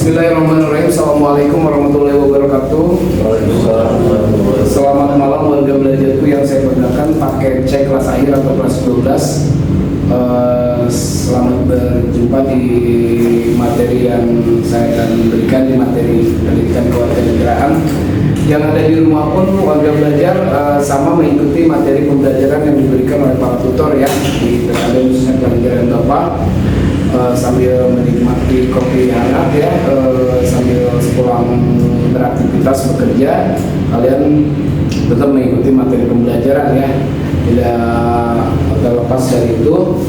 Bismillahirrahmanirrahim. Assalamualaikum warahmatullahi wabarakatuh. Selamat malam warga belajarku yang saya banggakan, pakai C kelas akhir atau kelas 12. Selamat berjumpa di materi yang saya akan berikan, di materi pendidikan kewarganegaraan. Yang ada di rumah pun warga belajar sama mengikuti materi pembelajaran yang diberikan oleh para tutor ya, di PKB khususnya pelajaran Bapak. Sambil menikmati kopi hangat ya, sambil sepulang beraktivitas bekerja, kalian tetap mengikuti materi pembelajaran ya, tidak terlepas dari itu.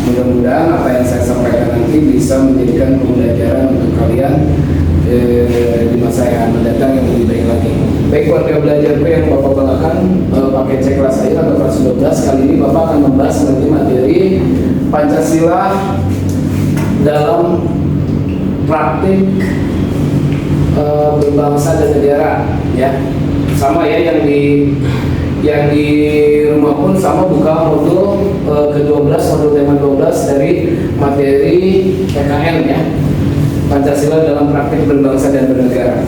Mudah-mudahan apa yang saya sampaikan nanti bisa menjadikan pembelajaran untuk kalian di masa yang mendatang yang lebih baik lagi. Baik warga belajarku yang Bapak banggakan, pakai C kelas akhir atau kelas 12, kali ini Bapak akan membahas nanti materi Pancasila dalam praktik berbangsa dan negara ya. Sama ya, yang di rumah pun sama, buka modul ke-12, modul tema 12 dari materi PKN ya, Pancasila dalam praktik berbangsa dan bernegara.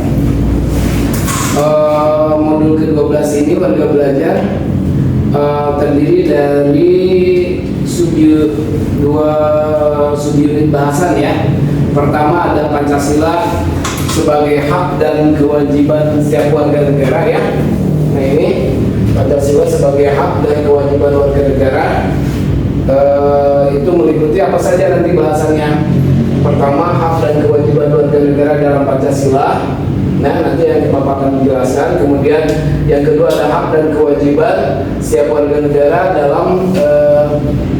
Modul ke-12 ini warga belajar terdiri dari dua subunit bahasan ya. Pertama ada Pancasila sebagai hak dan kewajiban setiap warga negara ya. Nah ini Pancasila sebagai hak dan kewajiban warga negara, itu meliputi apa saja nanti bahasannya. Pertama, hak dan kewajiban warga negara dalam Pancasila. Nah nanti yang Bapak akan menjelaskan. Kemudian yang kedua ada hak dan kewajiban setiap warga negara dalam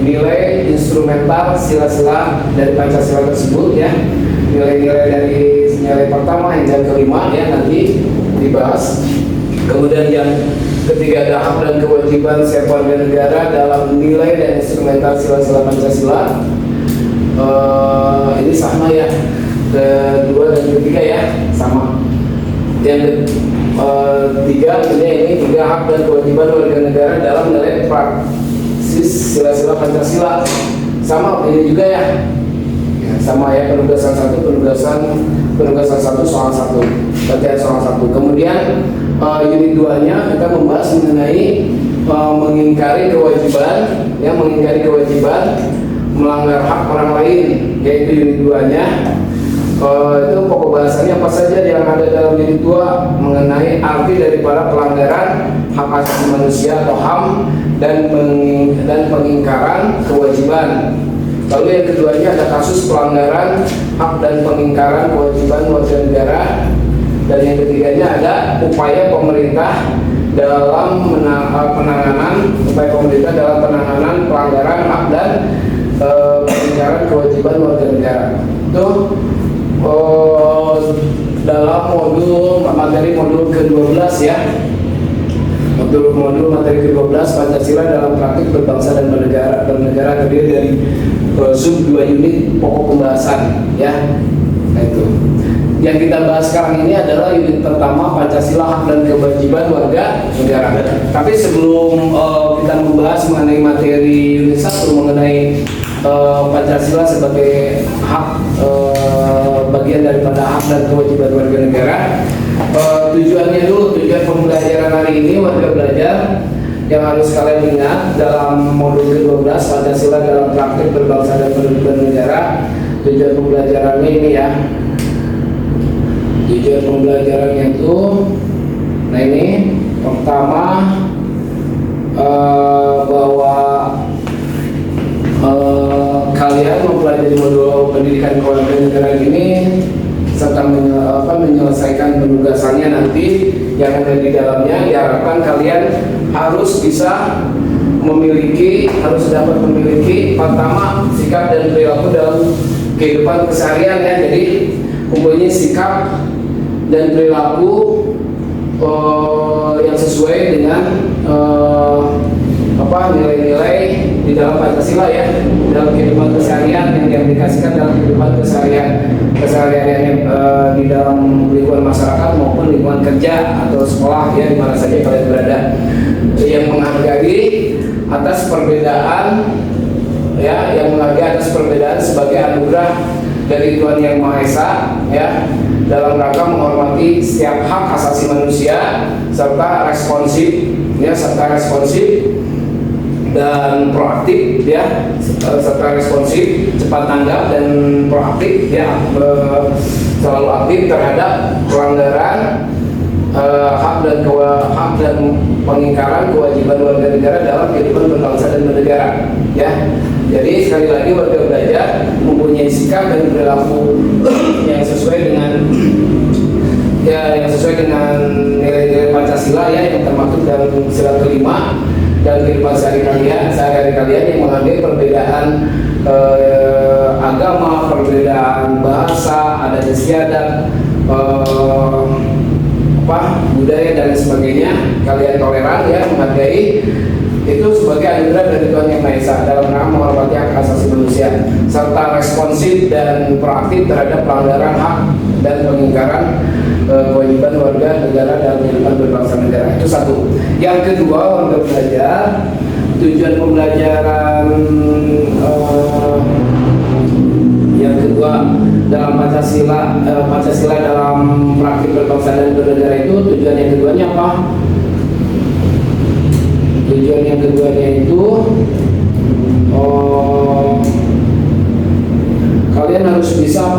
nilai instrumental sila-sila dari Pancasila tersebut ya. Nilai-nilai dari nilai pertama hingga kelima ya nanti dibahas. Kemudian yang ketiga ada hak dan kewajiban setiap warga negara dalam nilai dan instrumental sila-sila Pancasila. Ini sama ya, kedua dan ketiga ya sama. Yang ketiga ini tiga hak dan kewajiban warga negara dalam nilai praksis sila-sila Pancasila. Sama ini juga ya, sama ya, penugasan satu, penugasan satu soal satu, latihan soal satu. Kemudian unit 2-nya kita membahas mengenai mengingkari kewajiban ya, mengingkari kewajiban melanggar hak orang lain, yaitu unit 2-nya. Itu pokok bahasannya apa saja yang ada dalam unit 2 mengenai arti daripada pelanggaran hak asasi manusia atau HAM dan pengingkaran kewajiban. Lalu yang keduanya ada kasus pelanggaran hak dan pengingkaran kewajiban warga negara. Dan yang ketiganya ada upaya pemerintah dalam penanganan pelanggaran hak dan pengingkaran kewajiban warga negara. Itu dalam materi modul ke-12 ya. Modul materi ke-12 Pancasila dalam praktik berbangsa dan bernegara terdiri dari sub 2 unit pokok pembahasan ya. Nah itu yang kita bahas sekarang ini adalah unit pertama, Pancasila hak dan kewajiban warga negara. Tapi sebelum kita membahas mengenai materi unit 1 mengenai Pancasila sebagai hak, bagian daripada hak dan kewajiban warga negara, tujuan pembelajaran hari ini warga belajar yang harus kalian ingat dalam modul ke-12 Pancasila dalam praktik berbangsa dan bernegara. Tujuan pembelajarannya ini ya, tujuan pembelajarannya itu, nah ini pertama bahwa kalian mempelajari modul pendidikan kewarganegaraan ini serta menyelesaikan penugasannya nanti yang ada di dalamnya. Diharapkan kalian harus dapat memiliki pertama sikap dan perilaku dalam kehidupan keseharian ya. Jadi mempunyai sikap dan perilaku yang sesuai dengan nilai-nilai di dalam Pancasila ya, dalam kehidupan keseharian yang diaplikasikan dalam kehidupan keseharian di dalam lingkungan masyarakat maupun lingkungan kerja atau sekolah ya, di mana saja kalian berada, yang menghargai atas perbedaan ya, yang menghargai atas perbedaan sebagai anugerah dari Tuhan Yang Maha Esa, ya, dalam rangka menghormati setiap hak asasi manusia serta responsif, ya, dan proaktif, ya, serta responsif, cepat tanggap dan proaktif, ya, selalu aktif terhadap pelanggaran hak dan pengingkaran kewajiban warga negara dalam kehidupan berbangsa dan bernegara, ya. Jadi sekali lagi warga belajar mempunyai sikap dan perilaku yang sesuai dengan nilai-nilai Pancasila, ya, yang termaktub dalam sila kelima, dan kehidupan sehari-hari kalian yang menghargai perbedaan agama, perbedaan bahasa, adat istiadat, budaya dan sebagainya. Kalian toleran, ya, menghargai itu sebagai anugerah dari Tuhan Yang Maha Esa dalam rangka menghormati hak asasi manusia serta responsif dan proaktif terhadap pelanggaran hak dan pengingkaran kewajiban warga negara dalam kehidupan berbangsa negara. Itu satu. Yang kedua, warga belajar, tujuan pembelajaran yang kedua dalam Pancasila dalam praktik berbangsa dan bernegara itu, tujuan yang keduanya apa? Tujuan yang keduanya itu kalian harus bisa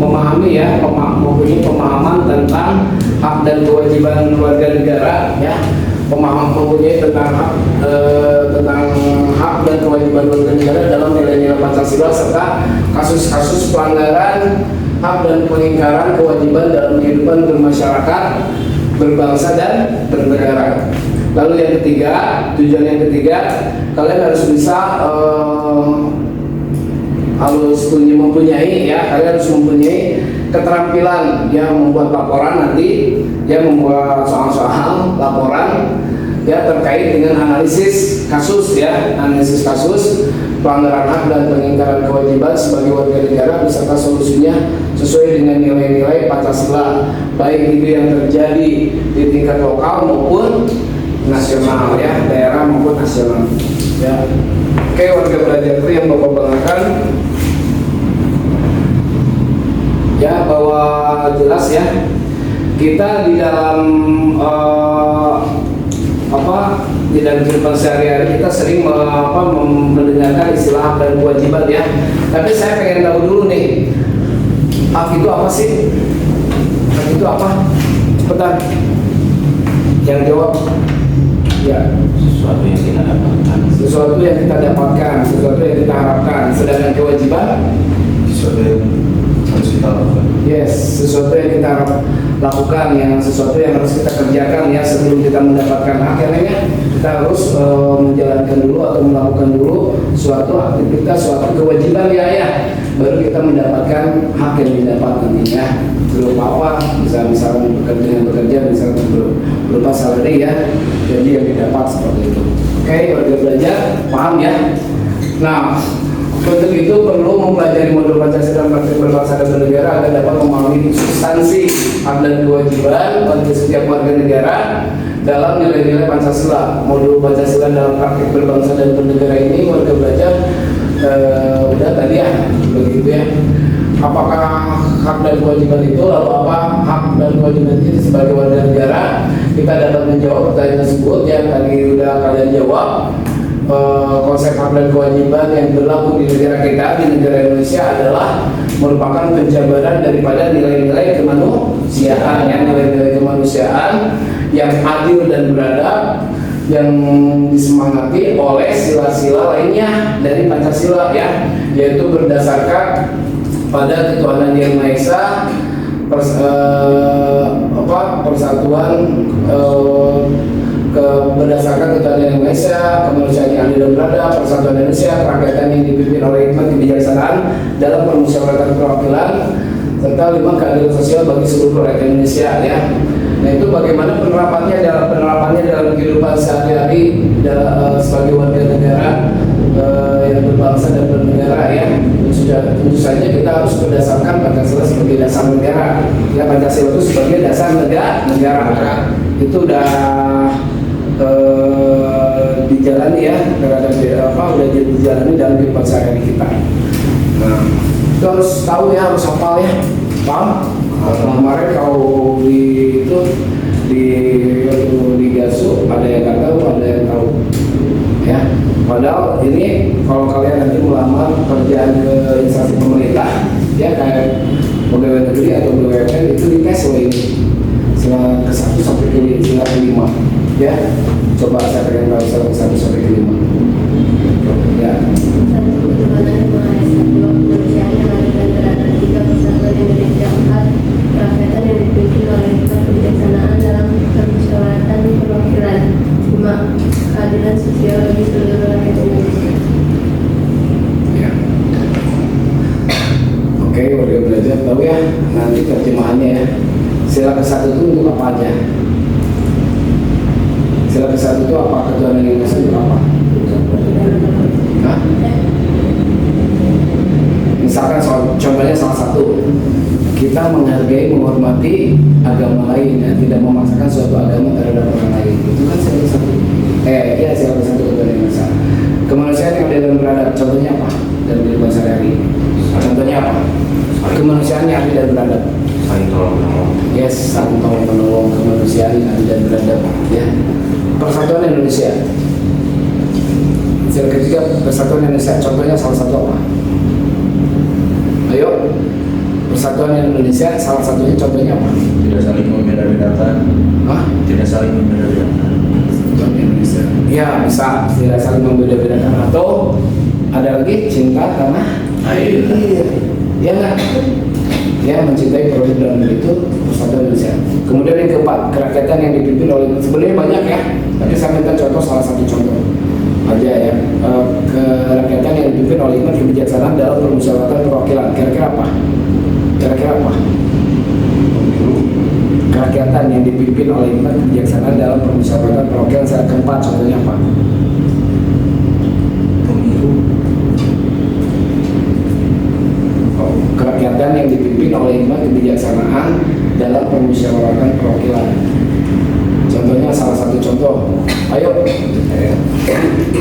memahami, ya, mempunyai pemahaman tentang hak dan kewajiban warga negara, ya, mempunyai tentang hak dan kewajiban warga negara dalam nilai-nilai Pancasila serta kasus-kasus pelanggaran hak dan pengingkaran kewajiban dalam kehidupan bermasyarakat, berbangsa dan bernegara. Lalu yang ketiga, tujuan yang ketiga, kalian harus bisa mempunyai keterampilan, ya, membuat laporan nanti, ya, membuat soal-soal laporan, ya, terkait dengan analisis kasus pelanggaran hak dan pengingkaran kewajiban sebagai warga negara beserta solusinya sesuai dengan nilai-nilai Pancasila, baik itu yang terjadi di tingkat lokal maupun nasional, ya, daerah maupun nasional, ya. Oke, warga belajar itu yang Bapak banggakan, ya, bahwa jelas, ya, kita di dalam di dalam kehidupan sehari-hari kita sering mendengarkan istilah hak dan kewajiban, ya. Tapi saya pengen tahu dulu nih, hak itu apa sih? Hak itu apa? Cepetan, yang jawab. Ya, sesuatu yang kita dapatkan, sesuatu yang kita harapkan. Sedangkan kewajiban, sesuatu yang harus kita lakukan. Yes, sesuatu yang kita lakukan, sesuatu yang harus kita kerjakan, ya, sebelum kita mendapatkan hak. Karena kita harus menjalankan dulu atau melakukan dulu suatu aktivitas, suatu kewajiban, ya, baru kita mendapatkan hak yang didapat nantinya. Berupa apa? Misalkan bekerja, misalkan berupa salary, ya, jadi yang didapat seperti itu. Oke, warga belajar, paham, ya? Nah, untuk itu perlu mempelajari modul Pancasila dan praktik berbangsa dan bernegara agar dapat memahami substansi hak dan kewajiban bagi setiap warga negara dalam nilai-nilai Pancasila. Modul Pancasila dalam praktik berbangsa dan bernegara ini warga belajar udah tadi, ya, begitu, ya. Apakah hak dan kewajiban itu, lalu apa hak dan kewajiban itu sebagai warga negara? Kita dapat menjawab pertanyaan tersebut, yang tadi udah kalian jawab. Konsep hak dan kewajiban yang berlaku di negara kita, di negara Indonesia, adalah merupakan penjabaran daripada nilai-nilai kemanusiaan, nilai-nilai kemanusiaan yang adil dan beradab, yang disemangati oleh sila-sila lainnya dari Pancasila, ya, yaitu berdasarkan pada ketuhanan Yang Maha Esa, persatuan, berdasarkan ketuhanan Yang Maha Esa, kemanusiaan yang adil dan beradab, persatuan Indonesia, kerakyatan yang dipimpin oleh hikmat kebijaksanaan dalam permusyawaratan perwakilan, serta 5 keadilan sosial bagi seluruh rakyat Indonesia, ya. Nah, itu bagaimana penerapannya dalam kehidupan sehari-hari sebagai warga negara yang berbangsa dan bernegara, ya. Tentu saja kita harus berdasarkan Pancasila sebagai dasar negara, ya. Pancasila itu sebagai dasar negara. Itu udah dijalani, ya, udah dijalani dalam kehidupan sehari-hari kita. Nah, itu harus tahu ya, harus hafal ya, paham? Kemarin kalau di Gasu ada yang nggak tahu, ada yang tahu ya. Padahal ini kalau kalian nanti melamar pekerjaan ke instansi pemerintah ya, kayak pegawai negeri atau BUMN, itu dites loh ini sila ke-1 sampai sila ke-5 ya. Coba saya pengen tahu sila ke-1 sampai ke-5 ya. Keadilan sosial bagi seluruh rakyat Indonesia. Ya. Oke, warga belajar tahu ya nanti terjemahannya ya. Sila ke-1 itu untuk apa aja? Sila ke-1 itu apa? Ketuhanan Indonesia itu apa? Hah? Misalkan contohnya salah satu, kita menghargai, menghormati agama lain dan tidak memaksakan suatu agama terhadap orang lain. Itu kan sila ke-1. Iya, sila ke-1 ketuhanan Indonesia. Kemanusiaan yang adil dan beradab, contohnya apa? Dalam kehidupan sehari-hari. Contohnya apa? Kemanusiaan yang adil dan beradab. Saling tolong menolong. Yes, saling tolong menolong, kemanusiaan yang adil dan beradab. Ya. Persatuan Indonesia. Sila ketiga, Persatuan Indonesia. Contohnya salah satu apa? Ayo, Persatuan Indonesia salah satunya contohnya apa? Tidak saling membeda-bedakan. Hah? Tidak saling membeda-bedakan. Persatuan Indonesia. Ya, bisa tidak saling membeda-bedakan, atau ada lagi cinta tanah Air. Ya nggak? Ya, mencintai produk dalam negeri itu Persatuan Indonesia. Kemudian yang keempat, kerakyatan yang dipimpin oleh, sebenarnya banyak ya, tapi saya minta contoh, salah satu contoh aja ya. Kerakyatan yang dipimpin oleh hikmat kebijaksanaan dalam permusyawaratan perwakilan. Kira-kira apa? Kira-kira apa? Kerakyatan yang dipimpin oleh hikmat kebijaksanaan dalam permusyawaratan perwakilan. Saya keempat, contohnya apa? Pemilu. Kerakyatan yang dipimpin oleh hikmat kebijaksanaan dalam permusyawaratan perwakilan. Contohnya salah satu contoh. Ayo.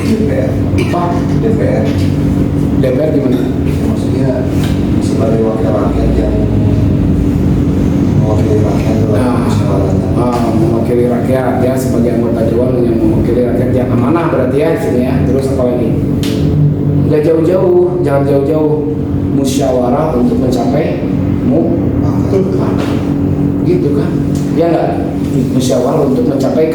DPR. Apa? DPR. DPR gimana? Maksudnya sebagai wakil rakyat yang mewakili rakyat dalam musyawaratan. Mewakili rakyat ya, sebagai anggota dewan yang mewakili rakyat yang amanah berarti ya sini ya. Terus apa lagi? Nggak jauh-jauh, jangan jauh-jauh. Musyawarah untuk mencapai gitu kan? Ya nggak? Musyawarah untuk mencapai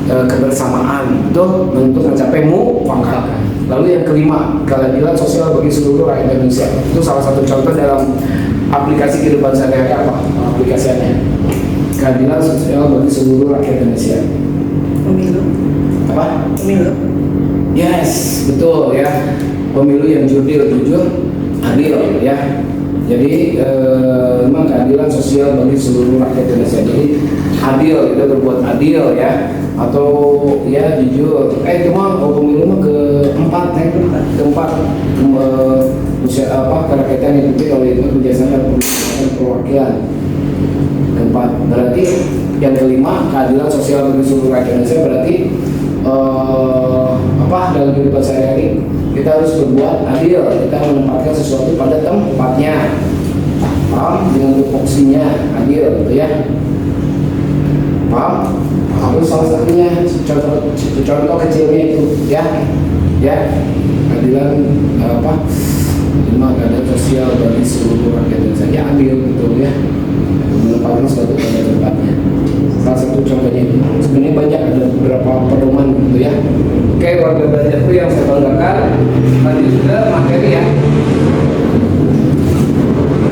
kebersamaan, itu untuk mencapai mufakat. Lalu yang kelima, keadilan sosial bagi seluruh rakyat Indonesia. Itu salah satu contoh dalam aplikasi kehidupan sehari-hari. Apa aplikasinya? Keadilan sosial bagi seluruh rakyat Indonesia. Pemilu. Apa? Pemilu. Yes, betul ya. Pemilu yang jujur, adil ya. Jadi memang keadilan sosial bagi seluruh rakyat Indonesia. Jadi adil, kita berbuat adil ya, atau ya jujur. Cuma pemilu mah keempat, kerakyatan yang dipimpin oleh itu kebijaksanaan dan perwakilan. Keempat, berarti yang kelima, keadilan sosial bagi seluruh rakyat Indonesia berarti dalam kehidupan sehari-hari kita harus berbuat adil, kita menempatkan sesuatu pada tempatnya, paham, dengan tupoksinya adil, gitu ya, paham? Itu salah satunya contoh kecilnya itu ya, keadilan keadilan sosial bagi seluruh rakyat Indonesia, ya adil betul ya, menempatkan sesuatu pada tempatnya. Salah satu contohnya itu. Sebenarnya banyak, ada beberapa pedoman gitu ya. Oke, warga belajarku yang saya banggakan, tadi sudah materi ya.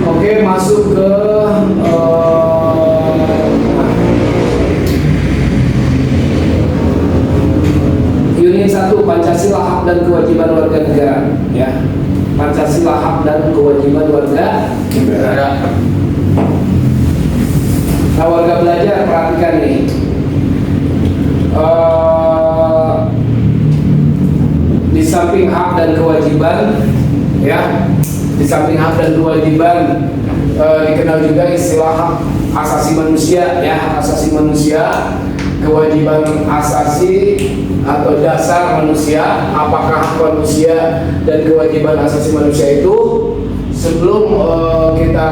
Oke, masuk ke unit 1, Pancasila, hak dan kewajiban warga negara ya. Pancasila, hak dan kewajiban warga negara. Nah, warga belajar, perhatikan nih. Di samping hak dan kewajiban, ya, di samping hak dan kewajiban dikenal juga istilah hak asasi manusia, ya, hak asasi manusia, kewajiban asasi atau dasar manusia. Apakah hak manusia dan kewajiban asasi manusia itu sebelum kita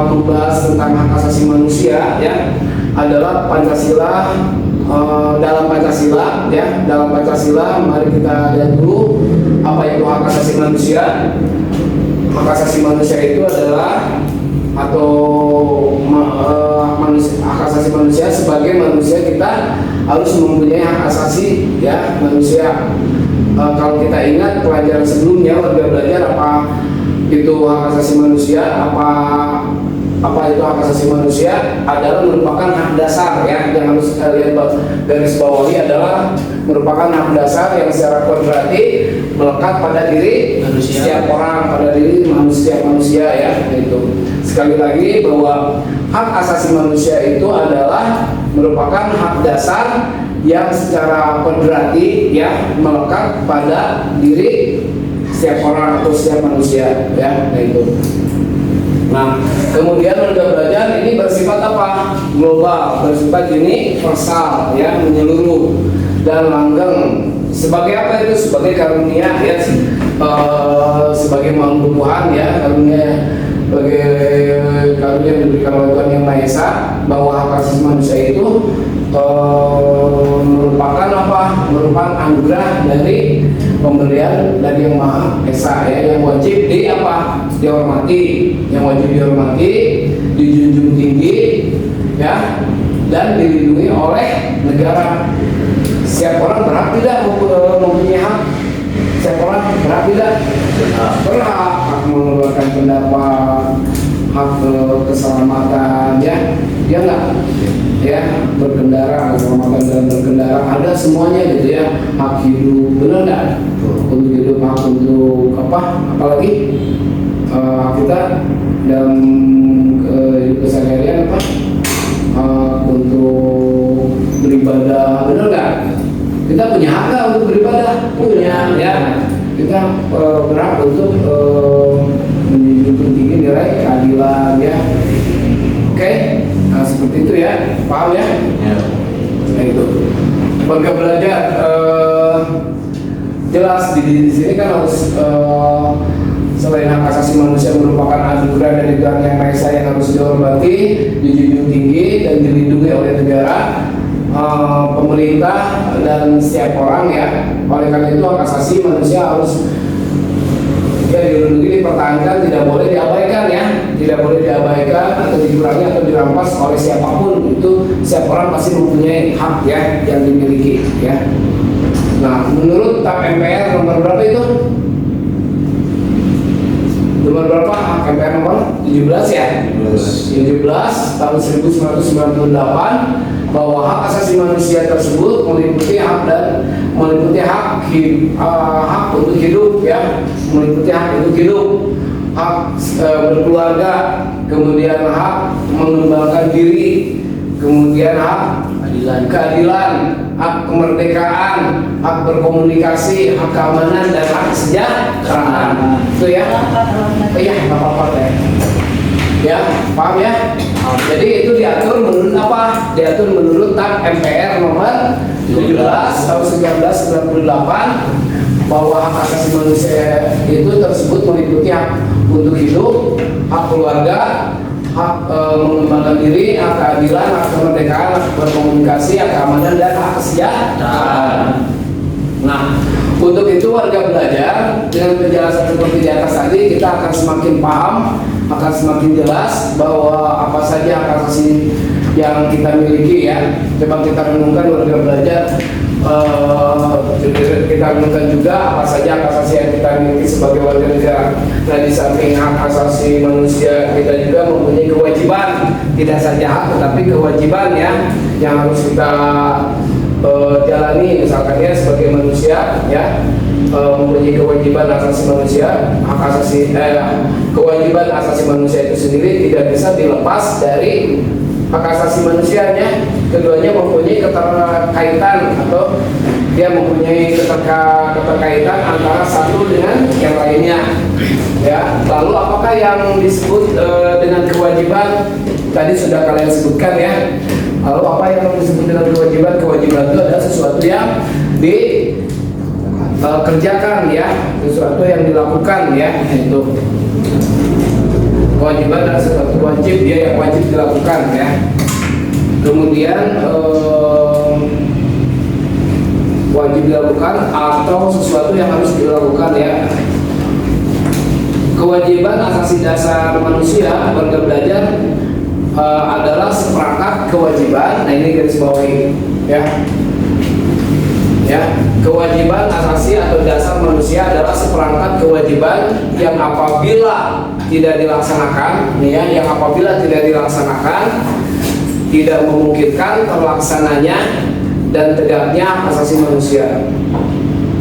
membahas tentang hak asasi manusia ya, adalah Pancasila. Dalam Pancasila ya, dalam Pancasila mari kita lihat dulu apa itu hak asasi manusia. Hak asasi manusia itu adalah hak asasi manusia, sebagai manusia kita harus mempunyai hak asasi ya manusia. Kalau kita ingat pelajaran sebelumnya warga belajar apa itu hak asasi manusia, apa itu hak asasi manusia adalah merupakan hak dasar ya, yang harus kalian garis bawahi adalah merupakan hak dasar yang secara kodrati melekat pada diri manusia. Setiap orang, pada diri manusia ya. Itu sekali lagi bahwa hak asasi manusia itu adalah merupakan hak dasar yang secara kodrati ya melekat pada diri setiap orang atau setiap manusia ya. Itu. Nah, kemudian warga belajar ini bersifat apa? Global, bersifat universal, ya, menyeluruh dan langgeng. Sebagai apa itu? Sebagai karunia, ya, sebagai makhluk Tuhan, ya, karunia, sebagai karunia yang diberikan oleh Tuhan Yang Maha Esa, bahwa hak asasi manusia itu merupakan apa? Merupakan anugerah dari pemberian dari Yang Maha Esa, ya, yang wajib di apa? Dihormati, yang wajib dihormati, dijunjung tinggi, ya, dan dilindungi oleh negara. Setiap orang berhak tidak mempunyai hak? Setiap orang berhak tidak? Berhak, hak mengeluarkan pendapat, hak keselamatan, ya, dia enggak, ya, berkendara, keselamatan dalam berkendara, ada semuanya gitu ya, hak hidup, benar enggak? Untuk hidup, hak untuk apa? Apalagi kita dalam keseharian apa? Untuk beribadah, benar nggak? Kita punya hak nggak untuk beribadah? Punya, ya. Kita berhak untuk menjunjung tinggi nilai keadilan, ya. Oke, nah, seperti itu ya, paham ya? Ya. Nah itu. Warga belajar jelas di sini kan harus selain hak asasi manusia merupakan anugerah dari Tuhan Yang Maha Esa yang harus dihormati, dijunjung tinggi dan dilindungi oleh negara, pemerintah dan setiap orang ya. Oleh karena itu hak asasi manusia harus ya dilindungi, dipertahankan, tidak boleh diabaikan ya, tidak boleh diabaikan atau dikurangi atau dirampas oleh siapapun. Itu setiap orang pasti mempunyai hak ya yang dimiliki ya. Nah, menurut TAP MPR nomor berapa itu? Nomor berapa? MPR nomor 17 ya? 17 tahun 1998, bahwa hak asasi manusia tersebut meliputi hak untuk hidup ya, meliputi hak untuk hidup, hak berkeluarga, kemudian hak mengembangkan diri, kemudian hak keadilan, hak kemerdekaan, hak berkomunikasi, hak keamanan, dan hak kesejahteraan. Itu ya? Iya, nggak apa-apa deh. Ya, paham ya? Jadi itu diatur menurut apa? Diatur menurut TAP MPR nomor 17 tahun 1998, bahwa hak asasi manusia itu tersebut meliputi hak untuk hidup, hak keluarga, hak mengembangkan diri, hak keadilan, hak kemerdekaan, hak berkomunikasi, hak keamanan, dan hak kesejahteraan. Nah, untuk itu warga belajar dengan penjelasan seperti di atas tadi, kita akan semakin paham, akan semakin jelas bahwa apa saja hak asasi yang kita miliki ya. Coba kita renungkan warga belajar, kita renungkan juga apa saja hak asasi yang kita miliki sebagai warga negara. Nah, di samping hak asasi manusia, kita juga mempunyai kewajiban, tidak saja hak tetapi kewajiban ya, yang harus kita jalani. Misalkan ya sebagai manusia ya, mempunyai kewajiban asasi manusia, hak asasi kewajiban asasi manusia itu sendiri tidak bisa dilepas dari hak asasi manusianya. Keduanya mempunyai keterkaitan atau dia mempunyai keterkaitan antara satu dengan yang lainnya ya. Lalu apakah yang disebut dengan kewajiban? Tadi sudah kalian sebutkan ya. Lalu apa yang disebut dengan kewajiban? Kewajiban itu adalah sesuatu yang dikerjakan ya, sesuatu yang dilakukan ya. Itu Kewajiban adalah sesuatu wajib, dia yang wajib dilakukan ya. Kemudian wajib dilakukan atau sesuatu yang harus dilakukan ya. Kewajiban asasi dasar manusia warga belajar adalah seperangkat kewajiban. Nah ini garis bawahi ya. Ya, kewajiban asasi atau dasar manusia adalah seperangkat kewajiban yang apabila tidak dilaksanakan, ya, yang apabila tidak dilaksanakan tidak memungkinkan terlaksananya dan tegaknya asasi manusia.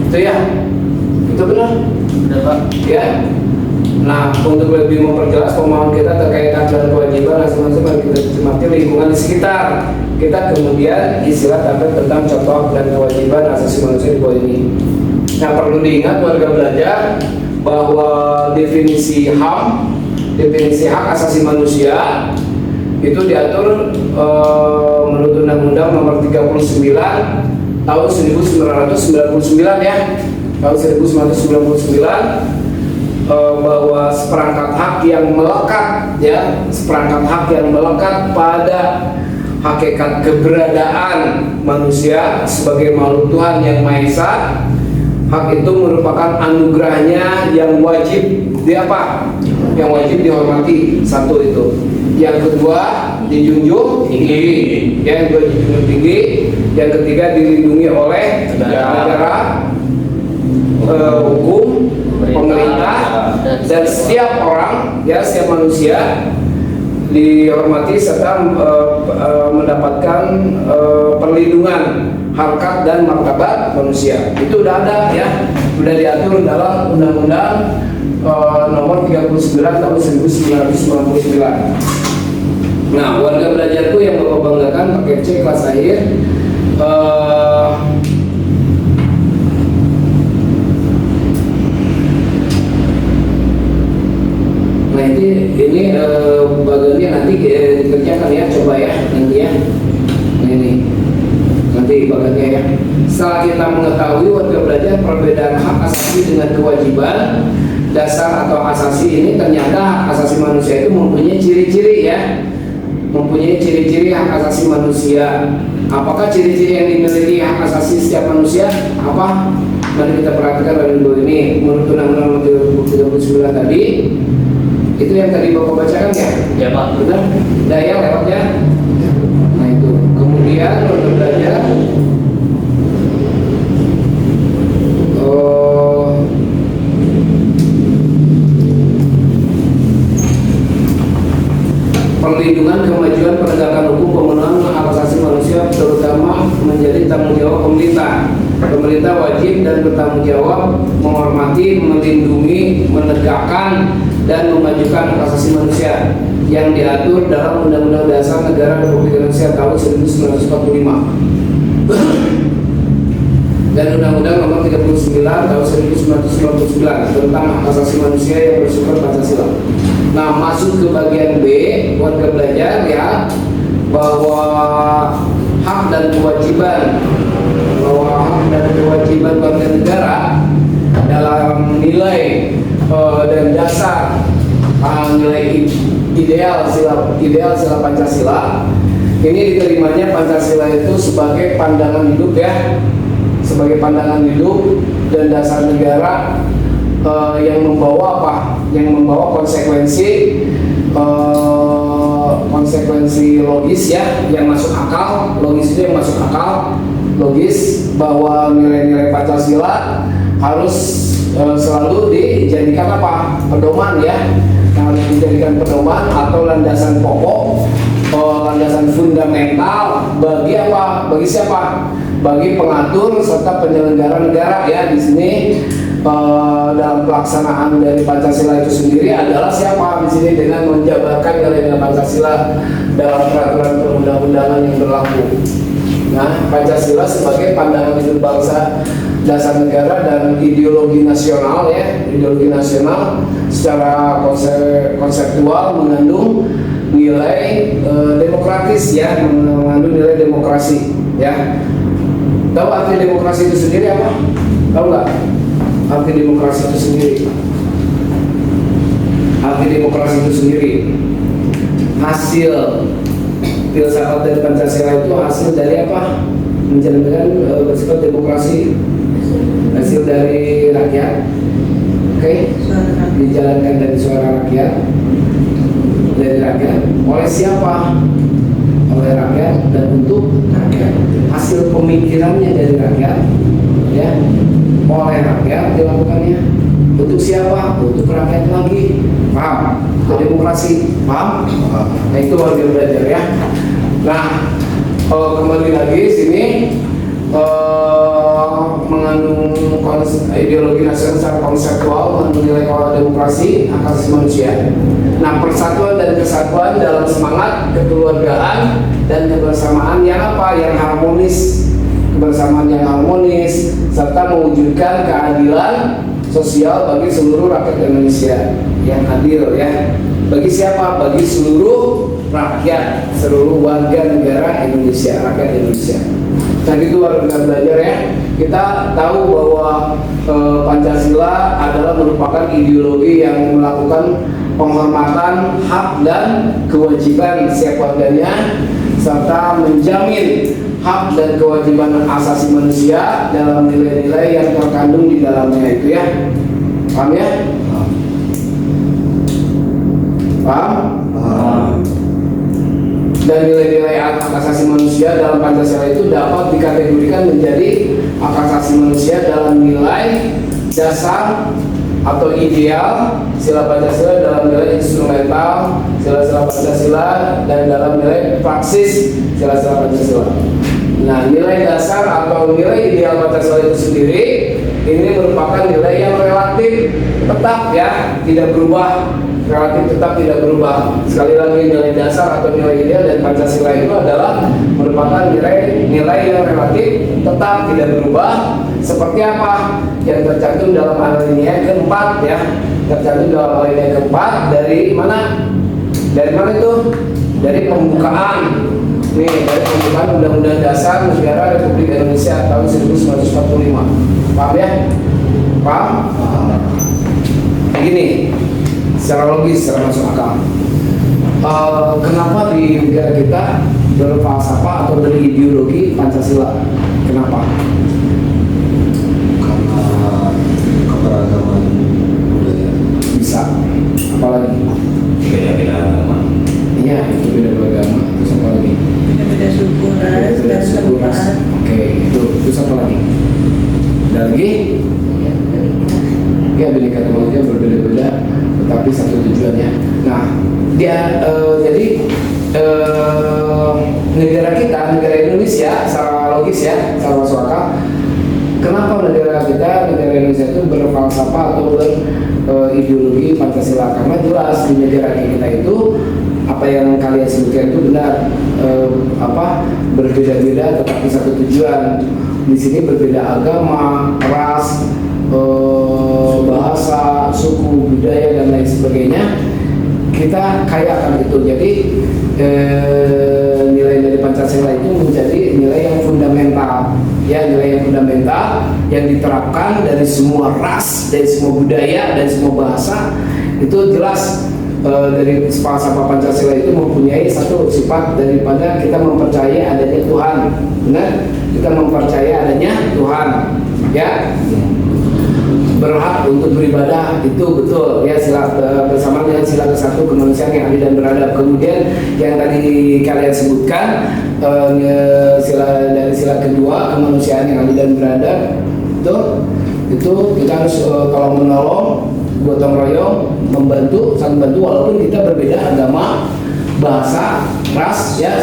Itu ya, itu benar? Benar Pak. Ya. Nah, untuk lebih memperjelas pemahaman kita terkait hak dan kewajiban asasi manusia, mari kita cermati lingkungan di sekitar. Kita kemudian istilah tabel tentang contoh dan kewajiban asasi manusia di bawah ini. Nah, perlu diingat warga belajar bahwa definisi HAM, definisi hak asasi manusia itu diatur menurut Undang-Undang Nomor 39 tahun 1999 ya, tahun 1999, bahwa seperangkat hak yang melekat ya, seperangkat hak yang melekat pada hakikat keberadaan manusia sebagai makhluk Tuhan yang Maha Esa. Hak itu merupakan anugerahnya yang wajib yang wajib dihormati. Satu itu. Yang kedua dijunjung tinggi. Yang kedua dijunjung tinggi. Yang ketiga dilindungi oleh negara, hukum, pemerintah, dan setiap orang ya, setiap manusia dihormati serta mendapatkan perlindungan harkat dan martabat manusia. Itu udah ada ya, udah diatur dalam Undang-Undang Nomor 39 tahun 1999. Nah, warga belajarku yang Bapak banggakan pakai C kelas akhir, nah ini bagiannya nanti dikerjakan ya, coba ya nanti ya. Nah, ini nanti bagiannya ya. Setelah kita mengetahui warga belajar perbedaan hak asasi dengan kewajiban dasar atau asasi ini, ternyata hak asasi manusia itu mempunyai ciri-ciri ya, mempunyai ciri-ciri hak asasi manusia. Apakah ciri-ciri yang dimiliki hak asasi setiap manusia? Apa? Mari kita perhatikan dari dulu ini. Menurut Undang-Undang 39 tadi, itu yang tadi Bapak bacakan ya? Ya Pak. Benar? Daya lewatnya. Nah itu. Kemudian untuk belajar perlindungan, kemajuan, penegakan hukum, pemenuhan hak asasi manusia terutama menjadi tanggung jawab pemerintah. Pemerintah wajib dan bertanggung jawab menghormati, melindungi, menegakkan, dan memajukan hak asasi manusia yang diatur dalam Undang-Undang Dasar Negara Republik Indonesia tahun 1945 dan Undang-Undang Nomor 39 tahun 1999 tentang hak asasi manusia yang bersumber Pancasila. Nah, masuk ke bagian B, warga belajar ya, bahwa hak dan kewajiban warga negara dalam nilai dan dasar nilai ideal sila Pancasila ini diterimanya Pancasila itu sebagai pandangan hidup ya, sebagai pandangan hidup dan dasar negara yang membawa apa? Yang membawa konsekuensi logis ya, yang masuk akal. Logis itu yang masuk akal, logis, bahwa nilai-nilai Pancasila harus selalu dijadikan apa? Pedoman ya, yang harus dijadikan pedoman atau landasan pokok, landasan fundamental bagi apa? Bagi siapa? Bagi pengatur serta penyelenggara negara ya. Di sini dalam pelaksanaan dari Pancasila itu sendiri adalah siapa di sini dengan menjabarkan nilai-nilai Pancasila dalam peraturan perundang-undangan yang berlaku. Nah, Pancasila sebagai pandangan hidup bangsa, dasar negara, dan ideologi nasional ya, ideologi nasional secara konseptual mengandung nilai demokratis ya, mengandung nilai demokrasi ya. Tahu arti demokrasi itu sendiri apa? Tahu nggak? Arti demokrasi itu sendiri. arti demokrasi itu sendiri. Hasil filsafat dari Pancasila itu hasil dari apa? Menjalankan bersifat demokrasi, hasil dari rakyat, oke? Dijalankan dari suara rakyat, dari rakyat, oleh siapa? Oleh rakyat dan untuk rakyat. Hasil pemikirannya dari rakyat, ya, oleh rakyat dilakukannya. Untuk siapa? Untuk rakyat lagi. Paham? Itu demokrasi. Paham? Nah, itu warga belajar ya. Nah, kembali lagi sini mengandung ideologi nasional secara konseptual, mengandung nilai demokrasi, hak asasi manusia. Nah, persatuan dan kesatuan dalam semangat kekeluargaan dan kebersamaan yang apa? Yang harmonis, kebersamaan yang harmonis, serta mewujudkan keadilan sosial bagi seluruh rakyat Indonesia yang adil ya. Bagi siapa? Bagi seluruh rakyat, seluruh warga negara Indonesia, rakyat Indonesia. Nah itu warga belajar ya. Kita tahu bahwa Pancasila adalah merupakan ideologi yang melakukan penghormatan hak dan kewajiban setiap warganya, serta menjamin hak dan kewajiban asasi manusia dalam nilai-nilai yang terkandung di dalamnya itu ya. Paham ya? Paham? Dan nilai-nilai hak asasi manusia dalam Pancasila itu dapat dikategorikan menjadi hak asasi manusia dalam nilai dasar atau ideal sila Pancasila, dalam nilai instrumental sila-sila Pancasila, dan dalam nilai praksis sila-sila Pancasila. Nah, nilai dasar atau nilai ideal Pancasila itu sendiri ini merupakan nilai yang relatif tetap ya, tidak berubah, relatif tetap tidak berubah. Sekali lagi, nilai dasar atau nilai ideal dan Pancasila itu adalah merupakan nilai yang relatif tetap tidak berubah. Seperti apa? Yang tercantum dalam alinea keempat ya, tercantum dalam alinea keempat dari mana? Dari mana itu? Dari pembukaan. Nih, dari pembukaan Undang-Undang Dasar Negara Republik Indonesia tahun 1945. Paham ya? Paham? Begini, secara logis, secara masuk akal. Kenapa di negara kita berfalsafah atau berideologi Pancasila? Kenapa? Karena keberagaman budaya. Bisa. Apalagi? Beda-beda agama. Iya, itu beda beragama. Terus apa lagi? Beda suku, ras, dan Suku, ras. tempat. Oke, itu. Terus apa lagi? Ada lagi? Ya, bineka tunggal ika berbeda-beda, tetapi satu tujuannya. Nah, jadi negara kita, negara Indonesia, secara logis ya, secara masuk akal, kenapa negara kita, negara Indonesia itu berfalsafah atau berideologi Pancasila? Karena jelas di negara kita itu apa yang kalian sebutkan itu benar, berbeda-beda tetapi satu tujuan. Di sini berbeda agama, ras, bahasa, suku, budaya dan lain sebagainya. Kita kayakan itu. Jadi nilai dari Pancasila itu menjadi nilai yang fundamental, ya, nilai yang fundamental yang diterapkan dari semua ras, dari semua budaya, dari semua bahasa. Itu jelas dari falsafah Pancasila itu mempunyai satu sifat daripada kita mempercayai adanya Tuhan. Benar? Kita mempercayai adanya Tuhan, ya. Berhak untuk beribadah, itu betul ya, sila bersama dengan sila ke-1 kemanusiaan yang adil dan beradab. Kemudian yang tadi kalian sebutkan dari sila kedua kemanusiaan yang adil dan beradab, itu kita harus kalau menolong, gotong royong, membantu, saling bantu walaupun kita berbeda agama, bahasa, ras, ya,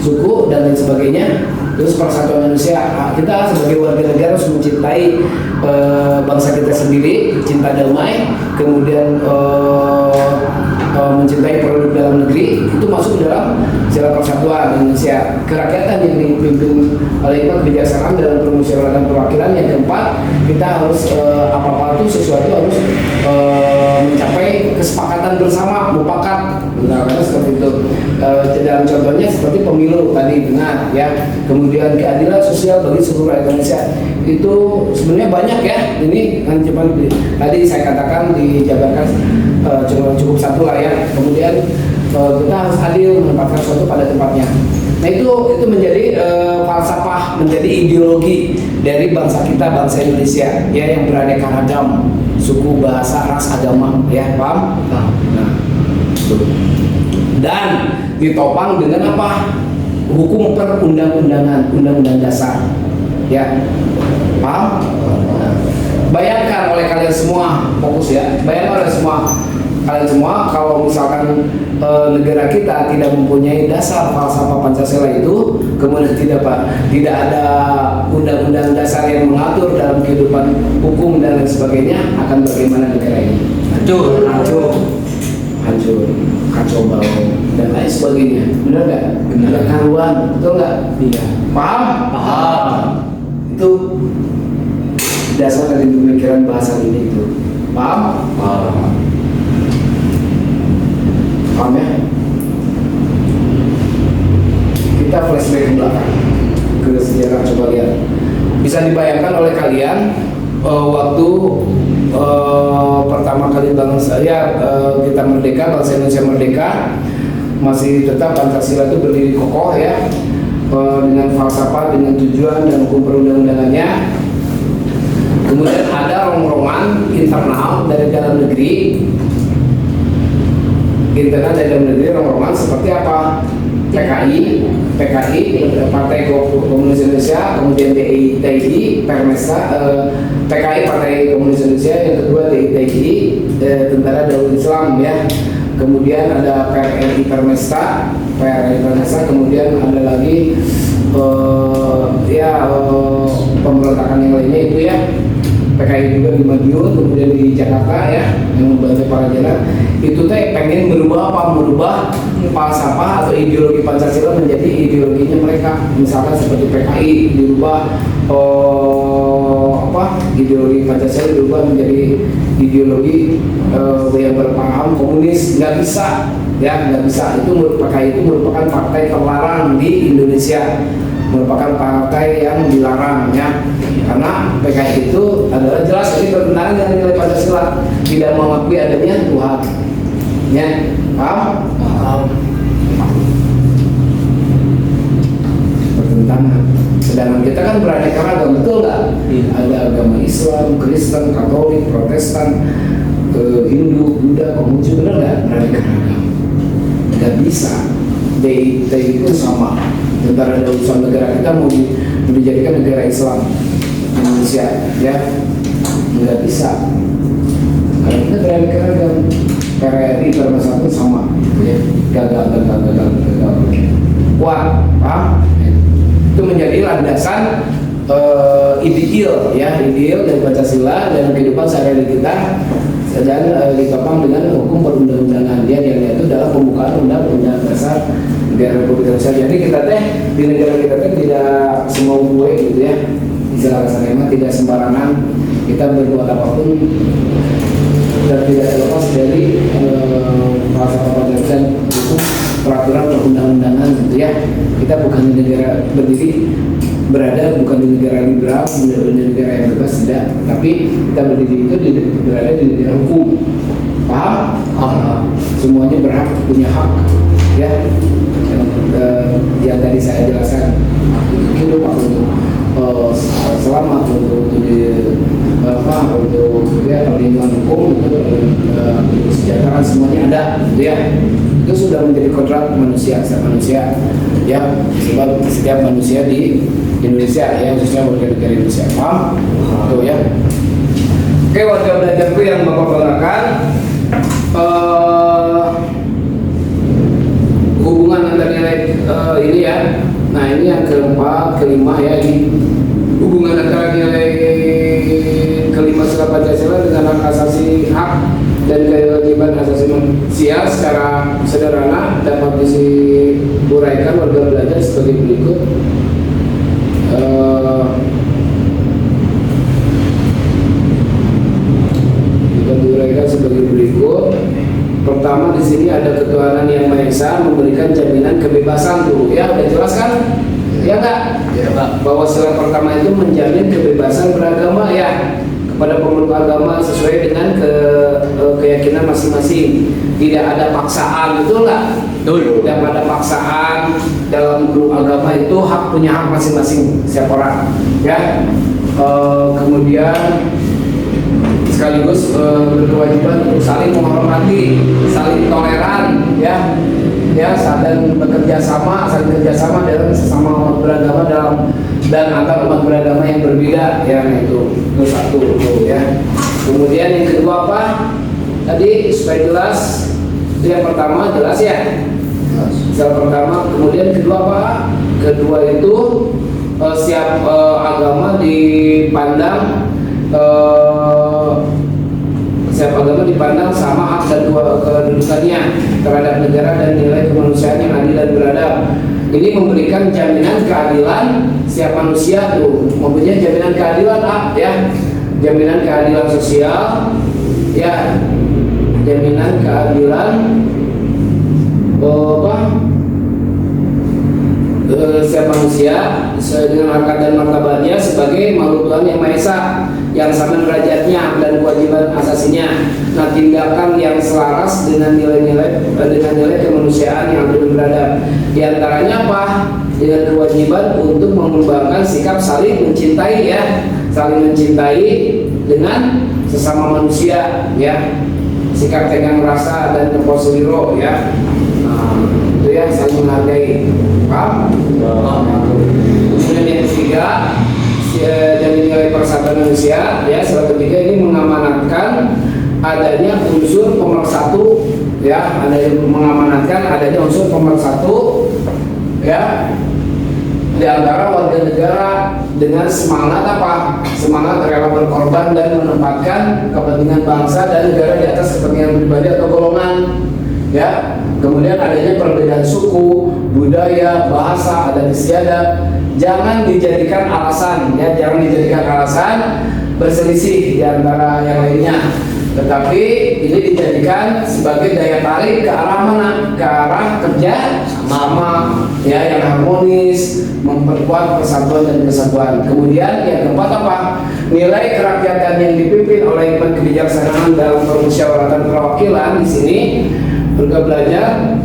suku dan lain sebagainya. Terus persatuan manusia, kita sebagai warga negara harus mencintai bangsa kita sendiri, cinta damai, kemudian mencintai produk dalam negeri, itu masuk dalam sila persatuan Indonesia. Kerakyatan yang dipimpin oleh kebijaksanaan dalam permusyawaratan perwakilan. Yang keempat, kita harus apa-apa itu sesuatu harus mencapai kesepakatan bersama, mufakat. Nah, karena seperti itu. Dalam contohnya seperti pemilu tadi dengar ya, kemudian keadilan sosial bagi seluruh rakyat Indonesia. Itu sebenarnya banyak ya. Ini kan cuma tadi saya katakan dijabarkan cukup satu lah ya. Kemudian kita harus adil menempatkan sesuatu pada tempatnya. Nah itu menjadi falsafah, menjadi ideologi dari bangsa kita, bangsa Indonesia ya, yang beraneka ragam suku, bahasa, ras, agama ya, paham? Nah, itu. Dan ditopang dengan apa? Hukum perundang-undangan, undang-undang dasar ya, paham? Nah, bayangkan oleh kalian semua, fokus ya, bayangkan oleh kalian semua kalau misalkan negara kita tidak mempunyai dasar falsafah Pancasila itu, kemudian tidak ada undang-undang dasar yang mengatur dalam kehidupan hukum dan lain sebagainya, akan bagaimana negara ini? Hancur, kacau balau dan lain sebagainya. Benar nggak? Benar. Karuan, betul nggak? Iya. Paham? Itu dasar dari pemikiran bahasa ini itu. Paham? Paham ya? Kita flashback ke belakang ke sejarah, coba lihat. Bisa dibayangkan oleh kalian waktu pertama kali bangsa kita merdeka, bangsa Indonesia merdeka, masih tetap Pancasila itu berdiri kokoh ya, dengan falsafah, dengan tujuan dan hukum perundang-undangannya. Kemudian ada rongrongan internal dari dalam negeri, rongrongan seperti apa? PKI, Partai Komunis Indonesia, kemudian TII, Permesta, PKI Partai Komunis Indonesia, yang kedua TII, Tentara Daulat Islam ya, kemudian ada PRRI Permesta, kemudian ada lagi pemberontakan yang lainnya itu ya, PKI juga di Madiun, kemudian di Jakarta ya, yang membantu para jalan. Itu teh pengen merubah falsafah atau ideologi Pancasila menjadi ideologinya mereka. Misalkan seperti PKI dirubah ideologi Pancasila dirubah menjadi ideologi yang berpaham komunis. Nggak bisa. Itu PKI itu merupakan partai terlarang di Indonesia, merupakan partai yang dilarang ya, karena PKI itu adalah jelas ini bertentangan dengan nilai Pancasila, tidak mengakui adanya Tuhan ya. Paham? Bertentangan. Sedangkan kita kan beraneka ragam, betul nggak? Ada agama Islam, Kristen, Katolik, Protestan, Hindu, Buddha, Konghucu, benar nggak? Beraneka ragam. Nggak bisa. DIY itu sama. Tentara Daulat Islam negara kita mau dijadikan negara Islam Indonesia ya, nggak bisa. Karena kita beraneka ragam. PRRI Permesta sama ya, gagal. Kuat, paham? Itu menjadi landasan ideal dari Pancasila dalam kehidupan sehari-hari kita, dan ditopang dengan hukum perundang-undangan dia yang itu adalah pembukaan undang-undang dasar negara Republik Indonesia. Jadi kita di negara kita tidak semau gue gitu ya, istilah kasarnya tidak sembarangan kita berbuat apapun dan tidak terlepas dari falsafah Pancasila dan hukum peraturan perundang-undangan gitu ya. Kita bukan di negara berada bukan di negara liberal, bukan di negara yang bebas, tidak, tapi kita berdiri itu berada di negara hukum. Paham? Semuanya berhak, punya hak ya, yang tadi saya jelaskan, untuk hidup, untuk selamat, untuk perlindungan hukum, untuk kesejahteraan, semuanya ada gitu ya. Itu sudah menjadi kodrat setiap manusia ya, sebab setiap manusia di Indonesia ya, khususnya warga negara Indonesia. Paham? Tuh ya. Oke, warga belajarku yang Bapak banggakan, hubungan antara nilai ini ya. Nah, ini yang keempat, kelima ya, ini hubungan antara nilai kelima sila Pancasila dengan hak asasi hak dan kewajiban asasi manusia secara sederhana dapat diuraikan warga belajar sebagai berikut. Diuraikan sebagai berikut. Pertama di sini ada ketuhanan yang Maha Esa memberikan jaminan kebebasan tuh, ya udah jelas kan? Ya enggak? Ya, Pak. Bahwa sila pertama itu menjamin kebebasan beragama ya kepada pemeluk agama sesuai dengan keyakinan masing-masing. Tidak ada paksaan, betul nggak? Betul. Tidak ada paksaan dalam beragama, itu hak punya hak masing-masing setiap orang. Ya. Kemudian sekaligus berkewajiban untuk saling menghormati, saling toleran, ya, saling bekerja sama, saling kerjasama dalam sesama umat beragama dan antar umat beragama yang berbeda, ya, itu satu, ya. Kemudian yang kedua apa? Tadi supaya jelas, itu yang pertama jelas ya. Yang pertama, kemudian kedua apa? Kedua itu setiap agama dipandang setiap agama dipandang sama hak dan kedudukannya terhadap negara dan nilai kemanusiaan yang adil dan beradab. Ini memberikan jaminan keadilan setiap manusia tuh, mempunyai jaminan keadilan ya, jaminan keadilan sosial, ya, jaminan keadilan setiap manusia sesuai dengan harkat dan martabatnya sebagai makhluk Tuhan yang Maha Esa yang sama derajatnya dan kewajiban asasinya. Nah, tindakan yang selaras dengan nilai kemanusiaan yang adil dan beradab. Di antaranya apa? Dengan kewajiban untuk mengembangkan sikap saling mencintai, ya, saling mencintai dengan sesama manusia, ya, sikap tegang rasa dan temposuliro, ya. Nah, itu ya, saling menghargai. Paham? Kemudian yang ketiga, dari nilai persahabatan manusia, ya, sila ketiga ini mengamanatkan adanya unsur pemersatu, ya, ada yang mengamanatkan adanya unsur pemersatu, ya, di antara warga negara dengan semangat apa? Semangat rela berkorban dan menempatkan kepentingan bangsa dan negara di atas kepentingan pribadi atau golongan, ya. Kemudian adanya perbedaan suku, budaya, bahasa, adat istiadat jangan dijadikan alasan, ya, jangan dijadikan alasan berselisih di antara yang lainnya. Tetapi ini dijadikan sebagai daya tarik ke arah mana? Ke arah kerja sama, ya, yang harmonis, memperkuat persatuan dan kesatuan. Kemudian yang keempat apa? Nilai kerakyatan yang dipimpin oleh hikmat kebijaksanaan dalam permusyawaratan perwakilan di sini juga belajar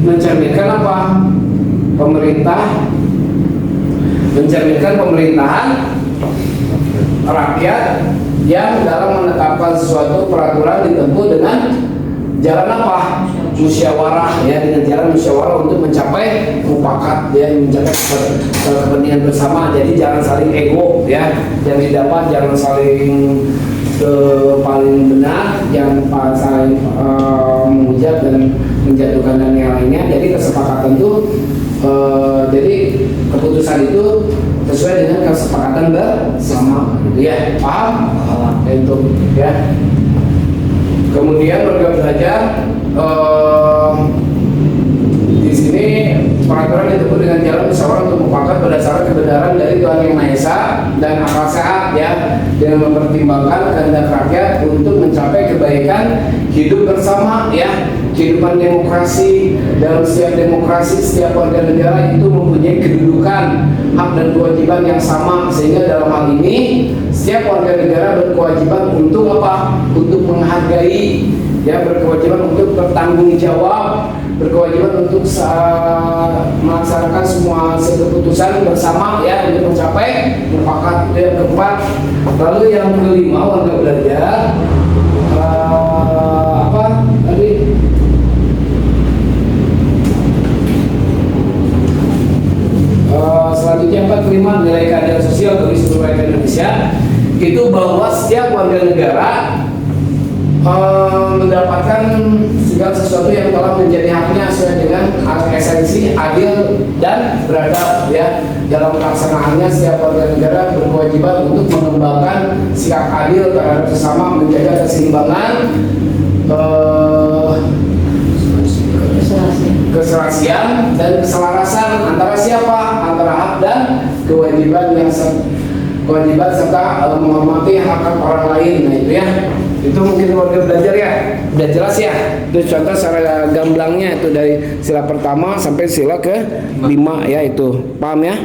mencerminkan apa? Mencerminkan pemerintahan rakyat yang dalam menetapkan sesuatu peraturan ditempuh dengan jalan apa? Musyawarah, ya, dengan jalan musyawarah untuk mencapai mufakat, ya, mencapai kepentingan bersama. Jadi jangan saling ego, ya, yang didapat jangan saling paling benar, yang saling menghujat dan menjatuhkan dan yang lainnya. Jadi kesepakatan itu jadi keputusan itu sesuai dengan kesepakatan bersama, ya, paham? Itu, ya. Kemudian mereka belajar di sini peraturan ditempuh dengan jalan musyawarah untuk mufakat berdasarkan kebenaran dari Tuhan yang Maha Esa dan akal sehat, ya, dengan mempertimbangkan kehendak rakyat untuk mencapai kebaikan hidup bersama, ya. Kehidupan demokrasi, dalam setiap demokrasi setiap warga negara itu mempunyai kedudukan, hak dan kewajiban yang sama, sehingga dalam hal ini setiap warga negara berkewajiban untuk apa? Untuk menghargai, ya, berkewajiban untuk bertanggung jawab, berkewajiban untuk melaksanakan semua keputusan bersama, ya, untuk mencapai mufakat. Itu yang keempat. Lalu yang kelima, warga belajar apa tadi? Selanjutnya 45, nilai keadilan sosial bagi seluruh rakyat Indonesia itu bahwa setiap warga negara mendapatkan segala sesuatu yang telah menjadi haknya sesuai dengan esensi adil dan beradab, ya. Dalam pelaksanaannya setiap warga negara berkewajiban untuk mengembangkan sikap adil terhadap sesama, menjaga keseimbangan, keserasian dan keselarasan antara siapa? Antara hak dan kewajiban yang kewajiban serta menghormati hak-hak orang lain. Nah itu ya, itu mungkin warga belajar ya, udah jelas ya. Itu contoh secara gamblangnya itu dari sila pertama sampai sila ke 5 ya, itu paham ya.